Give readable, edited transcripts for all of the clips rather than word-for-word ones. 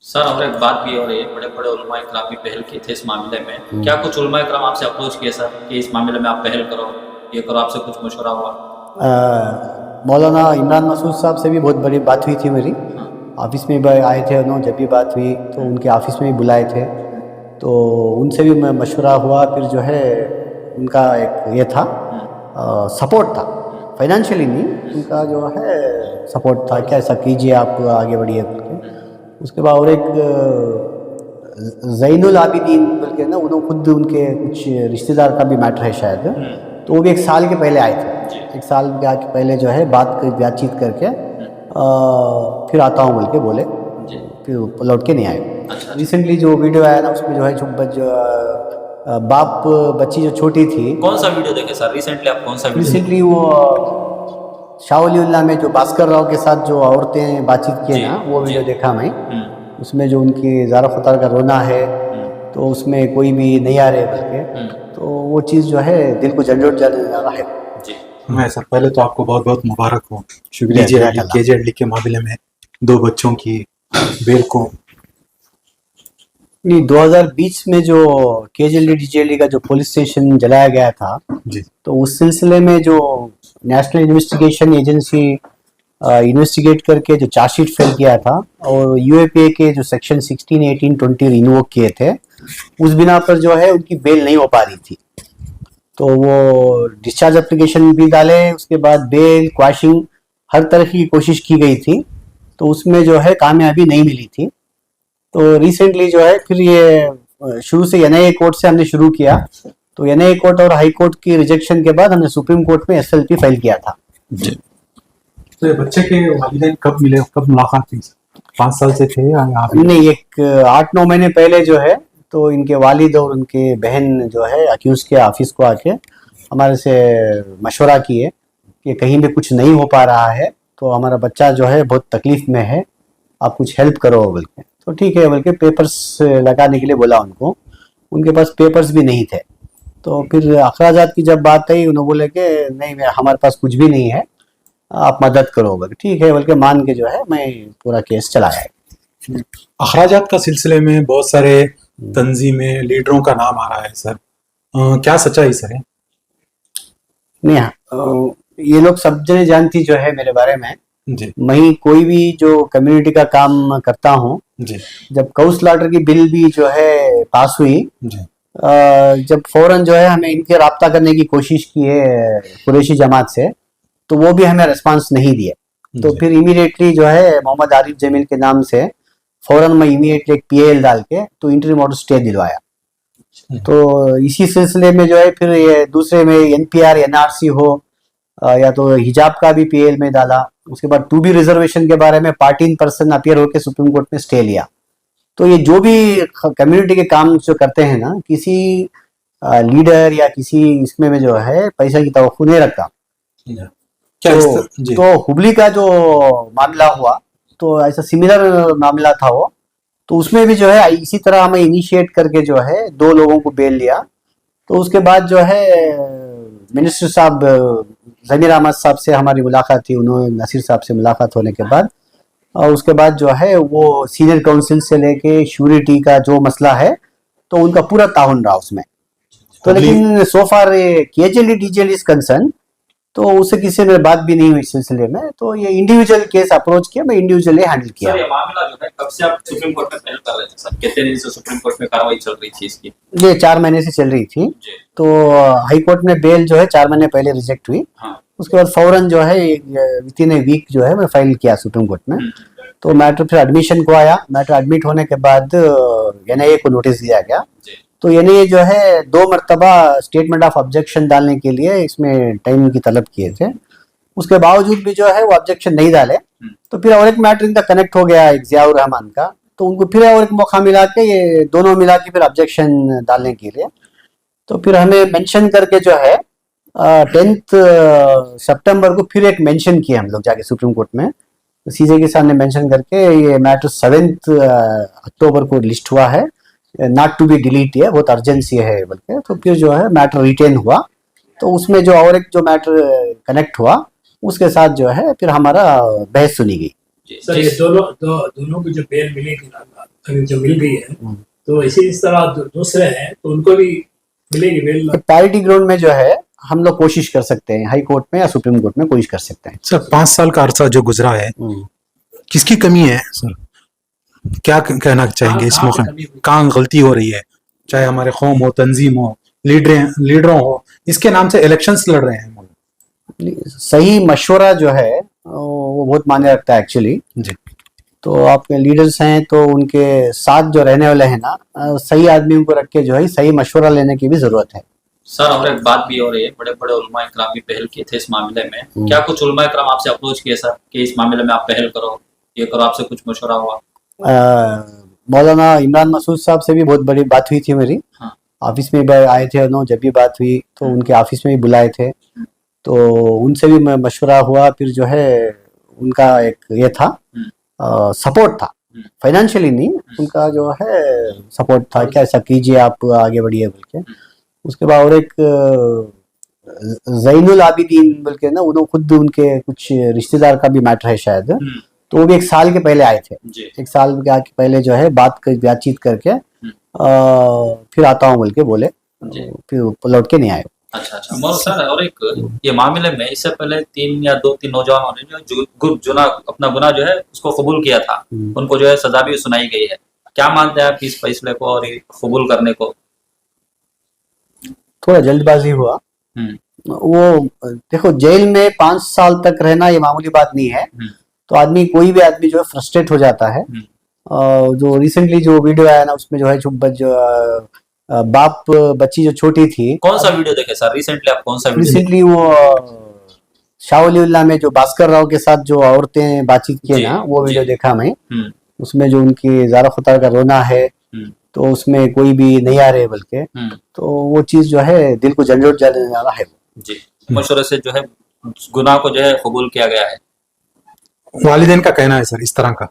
Sir और एक बात भी हो रही है, बड़े बड़े उलमा इकराम भी पहल की थे इस मामले में। क्या कुछ उलमा इकराम आपसे अप्रोच किए सर कि इस मामले में आप पहल करो, ये करो, आपसे कुछ मशवरा हुआ? मौलाना इमरान मसूद साहब से भी बहुत बड़ी बात हुई थी मेरी। ऑफिस में भी आए थे उन्होंने, जब भी बात हुई तो उनके ऑफिस में भी बुलाए थे, तो उनसे भी मशवरा हुआ। फिर जो है उनका एक ये था, सपोर्ट था, फाइनेंशियली नहीं, उनका जो है सपोर्ट था, क्या ऐसा कीजिए आप आगे बढ़िए बोल के। उसके बाद और एक जैनुल आबिदीन बोल के ना, उन्होंने खुद उनके कुछ रिश्तेदार का भी मैटर है शायद, तो वो भी एक साल के पहले आए थे। एक साल के पहले जो है बातचीत करके फिर आता हूँ बोल के बोले, फिर लौट के नहीं आए। रिसेंटली जो वीडियो आया ना, उसमें जो है जो बाप बच्ची जो छोटी थी। कौन सा वीडियो देखे सर रिसेंटली आप? कौन सा वीडियो? रिसेंटली वो शाहउल्लाह में जो भास्कर राव के साथ जो औरतें बातचीत किए ना, वो वीडियो देखा मैं। उसमें जो उनकी ज़ारा ख़ुतार का रोना है, तो उसमें कोई भी नहीं आ रहे बल्कि, तो वो चीज़ जो है दिल को झंझोड़ जाने वाला है। मैं सर पहले तो आपको बहुत बहुत मुबारक हो। शुक्रिया। केजेएलडी के मामले में 2 बच्चों की बेल को नहीं, 2020 में जो केजेएलडी डीजेएलडी का जो पुलिस स्टेशन जलाया गया था जी, तो उस सिलसिले में जो नेशनल इन्वेस्टिगेशन एजेंसी इन्वेस्टिगेट करके जो चार्जशीट फाइल किया था, और यूएपीए के जो सेक्शन 16, 18, 20 इन्वोक किए थे, उस बिना पर जो है उनकी बेल नहीं हो पा रही थी। तो वो डिस्चार्ज एप्लीकेशन भी डाले, उसके बाद बेल क्वाशिंग हर तरह की कोशिश की गई थी, तो उसमें जो है कामयाबी नहीं मिली थी। तो रिसेंटली जो है फिर ये शुरू से एनआईए कोर्ट से हमने शुरू किया, तो एनआईए कोर्ट और हाई कोर्ट की रिजेक्शन के बाद हमने सुप्रीम कोर्ट में एसएलपी फाइल किया था। तो ये बच्चे के वालिदैन कब मिले, कब मुलाकात हुई? 5 साल से थे या यहाँ पे? नहीं, एक 8-9 महीने पहले जो है, तो इनके वालिद और उनके बहन जो है अक्यूज के ऑफिस को आके हमारे से मशवरा किए कि कहीं भी कुछ नहीं हो पा रहा है, तो हमारा बच्चा जो है बहुत तकलीफ में है, आप कुछ हेल्प करो बोल के। तो ठीक है बोल के पेपर्स लगाने के लिए बोला उनको। उनके पास पेपर्स भी नहीं थे, तो फिर अखराजात की जब बात आई, उन्होंने बोले कि नहीं, हमारे पास कुछ भी नहीं है, आप मदद करो बोल के। ठीक है बोल के मान के जो है मैं पूरा केस चलाया है। अखराजात का सिलसिले में बहुत सारे तंजीमें, लीडरों का नाम आ रहा है सर, क्या सच्चाई सर है? नहीं, ये लोग सब जने जानती जो है मेरे बारे में जी, मैं कोई भी जो कम्युनिटी का काम करता हूँ। जी, जब गौ स्लॉटर की बिल भी जो है पास हुई, जी, जब फौरन जो है हमें इनके राब्ता करने की कोशिश की है कुरैशी जमात से, तो वो भी हमें रिस्पांस नहीं दिए। तो फिर इमीडिएटली जो है मोहम्मद आरिफ जमील के नाम से फौरन मैं इमीडिएटली एक पीएल डाल के तो इंटरिम ऑर्डर स्टे दिलवाया। तो इसी सिलसिले में जो है फिर ये दूसरे में एनपीआर एनआरसी हो या तो हिजाब का भी पीएल में डाला। उसके बाद 2B रिजर्वेशन के बारे में पार्टी इन पर्सन अपीयर होकर सुप्रीम कोर्ट में स्टे लिया। तो ये जो भी कम्युनिटी के काम जो करते हैं ना, किसी लीडर या किसी इसमें में जो है पैसा की तवक्कुन नहीं रखता। तो हुबली का जो मामला हुआ, तो ऐसा सिमिलर मामला था वो, तो उसमें भी जो है इसी तरह हमें इनिशिएट करके जो है 2 लोगों को बेल लिया। तो उसके बाद जो है मिनिस्टर साहब ज़मीर अहमद साहब से हमारी मुलाकात थी, उन्होंने नसीर साहब से मुलाकात होने के बाद, और उसके बाद जो है वो सीनियर काउंसिल से लेके श्योरिटी का जो मसला है, तो उनका पूरा ताउन रहा उसमें। तो लेकिन सो फार केजेएलडी डीजेएलडी इज कंसर्न, तो उससे किसी से बात भी नहीं हुई इस सिलसिले में। तो ये इंडिविजुअल केस अप्रोच किया, मैं इंडिविजुअली हैंडल किया। सर ये मामला जो है कब से आप सुप्रीम कोर्ट में पहल कर रहे थे सर? कितने दिन से सुप्रीम कोर्ट में कार्रवाई चल रही थी इसकी? ये 4 महीने से चल रही थी। तो हाई कोर्ट में बेल जो है 4 महीने पहले रिजेक्ट हुई। उसके बाद फौरन जो है विद इन ए वीक जो है मैं फाइल किया सुप्रीम कोर्ट में। तो मैटर फिर एडमिशन को आया। मैटर एडमिट होने के बाद एनआईए को नोटिस दिया गया। तो एनआईए जो है 2 मरतबा स्टेटमेंट ऑफ ऑब्जेक्शन डालने के लिए इसमें टाइम की तलब किए थे। उसके बावजूद भी जो है वो ऑब्जेक्शन नहीं डाले। तो फिर और एक मैटर इनका कनेक्ट हो गया एक जियाउर रहमान का, तो उनको फिर और एक मौका मिला के ये दोनों मिला के फिर ऑब्जेक्शन डालने के लिए। तो फिर हमें मेंशन करके जो है 10 सितंबर को फिर एक मेंशन किया हम लोग जाके सुप्रीम कोर्ट में, सीजे के सामने मेंशन करके ये मैटर 7 अक्टूबर को लिस्ट हुआ है, नॉट टू बी डिलीट है, बहुत अर्जेंसी है बल्कि। तो फिर जो है मैटर रिटेन हुआ। तो उसमें जो और एक जो मैटर कनेक्ट हुआ उसके साथ जो है फिर हमारा बहस सुनी गई। सर ये दोनों को जो बेल मिली थी ना, अभी जो मिल गई है, तो ऐसे इस तरह दूसरे हैं तो उनको भी मिलेगी बेल। पैरिटी ग्राउंड में जो है हम लोग कोशिश कर सकते हैं, हाई कोर्ट में या सुप्रीम कोर्ट में कोशिश कर सकते हैं। सर 5 साल का अरसा जो गुजरा है, किसकी कमी है सर? क्या कहना चाहेंगे इस मौके में? कहाँ गलती हो रही है? चाहे हमारे कौम हो, तंजीम हो, लीडरों हो, इसके नाम से इलेक्शंस लड़ रहे हैं। सही मशवरा जो है वो बहुत मायने रखता है एक्चुअली। जी। तो आपके लीडर्स हैं तो उनके साथ जो रहने वाले हैं ना, सही आदमियों को रख के जो है सही मशवरा लेने की भी जरूरत है। सर और एक बात भी हो रही है, बड़े बड़े उलमा इकराम भी पहल किए थे इस मामले में। क्या कुछ उलमा इकराम आपसे अप्रोच किए सर कि इस मामले में आप पहल करो, ये करो, आपसे कुछ मशवरा हुआ? मौलाना इमरान मसूद साहब से भी बहुत बड़ी बात हुई थी मेरी। हाँ। ऑफिस में आए थे उन्होंने, जब भी बात हुई तो उनके ऑफिस में भी बुलाए थे, तो उनसे भी मशवरा हुआ। फिर जो है उनका एक ये था, सपोर्ट था, फाइनेंशियली नहीं, उनका जो है सपोर्ट था कि ऐसा कीजिए, आप आगे बढ़िए बोल के। उसके बाद और एक जैनुल आबिदीन बोल के ना, उन्होंने खुद उनके कुछ रिश्तेदार का भी मैटर है शायद, तो वो भी 1 साल के पहले आए थे। 1 साल के पहले जो है बातचीत करके फिर आता हूँ बोल के बोले, फिर लौट के नहीं आए। अच्छा मौलाना सर, और एक ये मामले में इससे पहले 3 या 2-3 नौजवानों ने जो अपना गुनाह जो है उसको कबूल किया था, उनको जो है सजा भी सुनाई गई है। क्या मानते हैं आप इस फैसले को और ये कबूल करने को? थोड़ा जल्दबाजी हुआ। वो देखो, जेल में 5 साल तक रहना ये मामूली बात नहीं है, तो आदमी, कोई भी आदमी जो है फ्रस्ट्रेट हो जाता है। जो रिसेंटली जो वीडियो आया ना, उसमें जो है बाप बच्ची जो छोटी थी। कौन सा वीडियो देखे सर रिसेंटली? आप कौन सा वीडियो? रिसेंटली वो शाह में जो भास्कर राव के साथ जो औरतें बातचीत किए ना, वो वीडियो देखा मैं। उसमें जो उनकी ज़ारा खुदा का रोना है, तो उसमें कोई भी नहीं आ रहे बल्कि, तो वो चीज जो है दिल को झंझोड़ जाने वाला है। जी, मशवरे से जो है गुनाह को जो है कबूल किया गया है। वालिदैन का कहना है सर इस तरह का?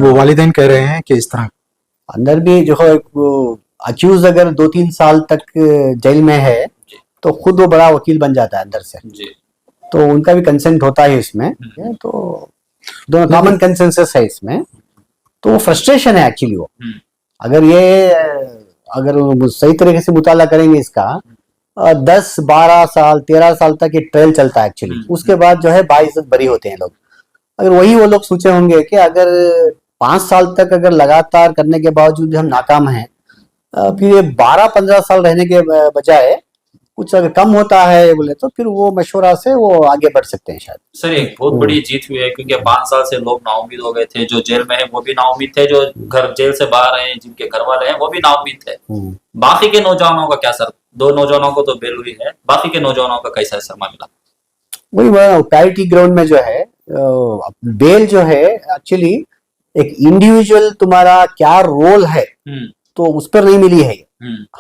वो वालिदैन कह रहे हैं कि इस तरह अंदर भी जो है अक्यूज अगर 2-3 साल तक जेल में है तो खुद वो बड़ा वकील बन जाता है अंदर से जी। तो उनका भी कंसेंट होता है इसमें, तो दोनों कॉमन कंसेंसस है इसमें। तो वो फ्रस्ट्रेशन है एक्चुअली। वो अगर सही तरीके से मुताला करेंगे इसका, 10-12 साल 13 साल तक ये ट्रायल चलता है एक्चुअली। उसके बाद जो है बाइज्जत बरी होते हैं लोग। अगर वही वो लोग सोचे होंगे कि अगर 5 साल तक अगर लगातार करने के बावजूद भी हम नाकाम हैं, फिर ये 12-15 साल रहने के बजाय कुछ अगर कम होता है बोले तो फिर वो मशवरा से वो आगे बढ़ सकते हैं शायद। सर एक बहुत बड़ी जीत हुई है, क्योंकि 5 साल से लोग नाउम्मीद हो गए थे। जो जेल में है वो भी नाउम्मीद थे, जो घर जेल से बाहर हैं जिनके घर वाले हैं वो भी नाउम्मीद थे। बाकी के नौजवानों का क्या सर? 2 नौजवानों को तो बेल हुई है, बाकी के नौजवानों का कैसा है सर मामला? वही पैरिटी ग्राउंड में जो है बेल जो है एक्चुअली एक इंडिविजुअल तुम्हारा क्या रोल है तो उस पर नहीं मिली है।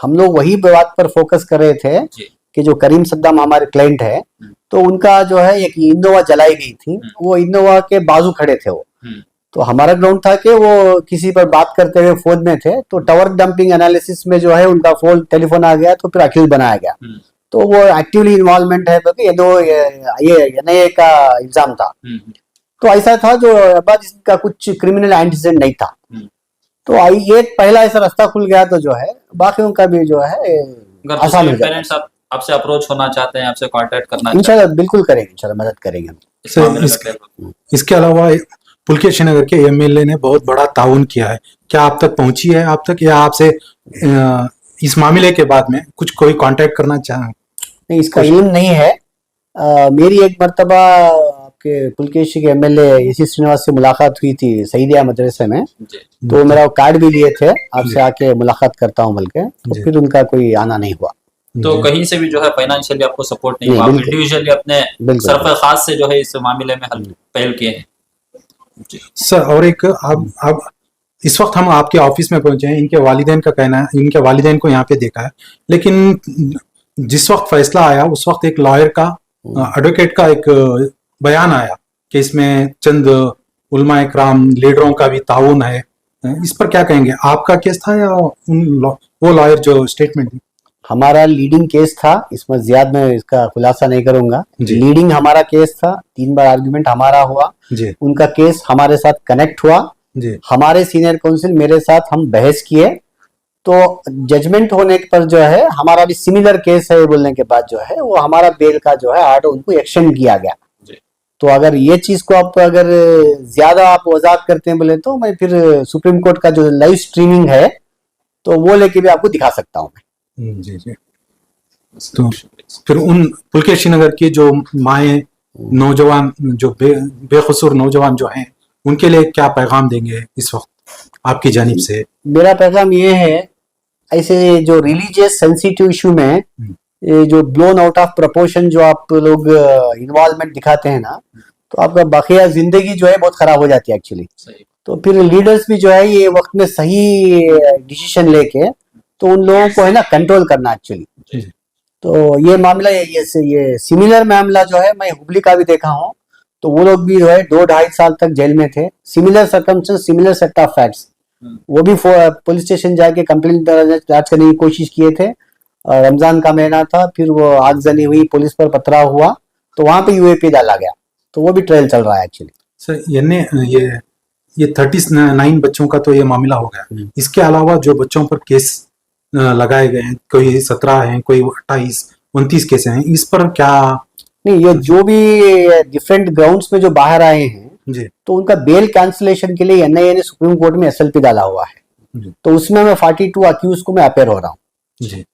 हम लोग वही बात पर फोकस कर रहे थे कि जो करीम सद्दाम हमारे क्लाइंट है, तो उनका जो है एक इनोवा जलाई गई थी, वो इनोवा के बाजू खड़े थे वो। तो हमारा ग्राउंड था कि वो किसी पर बात करते हुए फोन में थे, तो टावर डंपिंग एनालिसिस में जो है उनका फोन टेलीफोन आ गया, तो फिर अक्यूज बनाया गया। तो वो एक्टिवली इन्वॉल्वमेंट है, क्योंकि ये एनआईए का एग्जाम था। तो ऐसा था जो बाद इसका कुछ क्रिमिनल एंटीसेडेंट नहीं था। तो ये पहला ऐसा रास्ता खुल गया, तो जो है बाकियों का भी जो है आसान हो जाएगा। आपसे अप्रोच होना चाहते हैं, आपसे कांटेक्ट करना इंशाल्लाह बिल्कुल करेंगे, इंशाल्लाह मदद करेंगे। इसके अलावा पुलकेश नगर के एमएलए ने बहुत बड़ा ताउन किया है, क्या आप तक पहुंची है आप तक, या आपसे इस मामले के बाद में कुछ कोई कांटेक्ट करना चाहे? नहीं, इसका इल्म नहीं है। मेरी एक मर्तबा आपके पुलकेश के एमएलए एसी श्रीनिवास से मुलाकात हुई थी सईदिया मदरसे में, तो मेरा कार्ड भी लिए थे, आपसे आके मुलाकात करता हूँ बोल के, तो फिर उनका कोई आना नहीं हुआ। तो कहीं से भी जो है फाइनेंशियली आपको सपोर्ट नहीं हुआ, इंडिविजुअली अपने सरफ खास से जो है इस मामले में पहल किए हैं? सर और एक आप इस वक्त हम आपके ऑफिस में पहुंचे हैं, इनके वालिदैन का कहना है, इनके वालिदैन को यहाँ पे देखा है, लेकिन जिस वक्त फैसला आया उस वक्त एक लॉयर का एडवोकेट का एक बयान आया कि इसमें चंद उलमा इकराम लीडरों का भी ताउन है। इस पर क्या कहेंगे? आपका केस था या वो लॉयर जो स्टेटमेंट दी? हमारा लीडिंग केस था, इसमें ज्यादा मैं इसका खुलासा नहीं करूंगा। लीडिंग हमारा केस था, 3 बार आर्गुमेंट हमारा हुआ, उनका केस हमारे साथ कनेक्ट हुआ, जी हमारे सीनियर काउंसिल मेरे साथ हम बहस किए, तो जजमेंट होने पर जो है हमारा भी सिमिलर केस है बोलने के बाद जो है वो हमारा बेल का जो है आर्डर उनको एक्सटेंड किया गया। जी। तो अगर ये चीज को आप अगर ज्यादा आप वजाहत करते हैं बोले तो मैं फिर सुप्रीम कोर्ट का जो लाइव स्ट्रीमिंग है तो वो लेके भी आपको दिखा सकता हूँ मैं। जी जी। तो फिर उन पुलकेशी नगर की जो माएँ नौजवान जो बेकसूर नौजवान जो हैं उनके लिए क्या पैगाम देंगे इस वक्त आपकी जानिब से? मेरा पैगाम ये है, ऐसे जो रिलीजियस सेंसिटिव इशू में ये जो ब्लोन आउट ऑफ प्रपोर्शन जो आप लोग इन्वॉल्वमेंट दिखाते हैं ना, तो आपका बाकिया जिंदगी जो है बहुत खराब हो जाती है एक्चुअली। सही। तो फिर लीडर्स भी जो है ये वक्त में सही डिसीजन लेके तो उन लोगों को है ना कंट्रोल करना एक्चुअली। तो ये मामला ये सिमिलर मामला जो है मैं हुबली का भी देखा हूँ, तो वो लोग भी जो है 2-2.5 साल तक जेल में थे, similar circumstance similar set of facts. वो भी पुलिस स्टेशन जाके कंप्लेंट दर्ज करने की कोशिश किए थे। रमजान का महीना था, फिर वो आगजनी हुई, पुलिस पर पथराव हुआ, तो वहां पे यूएपी डाला गया, तो वो भी ट्रायल चल रहा है एक्चुअली। सर ये 39 बच्चों का तो ये मामला हो गया, इसके अलावा जो बच्चों पर केस लगाए गए हैं, कोई 17 हैं, कोई 28-29 केस हैं, इस पर क्या? नहीं, ये जो भी डिफरेंट ग्राउंड्स में जो बाहर आए हैं जी तो उनका बेल कैंसिलेशन के लिए एनआईए ने सुप्रीम कोर्ट में एसएलपी डाला हुआ है, तो उसमें मैं 42 अक्यूज को मैं अपेयर हो रहा हूँ। जी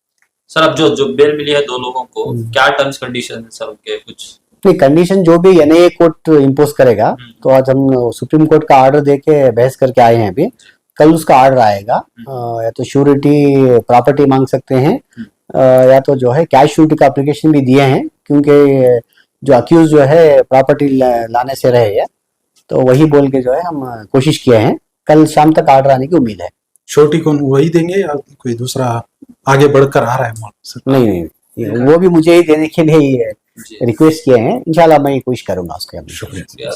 सर अब जो बेल मिली है 2 लोगों को, क्या टर्म्स कंडीशन है सर उनके कुछ? नहीं, कंडीशन जो भी एनआईए कोर्ट इम्पोज करेगा, तो आज हम सुप्रीम कोर्ट का ऑर्डर देके बहस करके आए हैं, अभी कल उसका ऑर्डर आएगा। या तो श्योरिटी प्रॉपर्टी मांग सकते हैं, या तो जो है कैश श्योरिटी का एप्लीकेशन भी दिए हैं, क्योंकि जो अक्यूज जो है प्रॉपर्टी लाने से रहे है, तो वही बोल के जो है हम कोशिश किए हैं, कल शाम तक ऑर्डर आने की उम्मीद है। छोटी कौन वही देंगे या कोई दूसरा आगे बढ़कर आ रहा है माल? नहीं, वो भी मुझे ही देने के लिए रिक्वेस्ट किए हैं, इंशाल्लाह मैं कोशिश करूंगा उसके। शुक्रिया।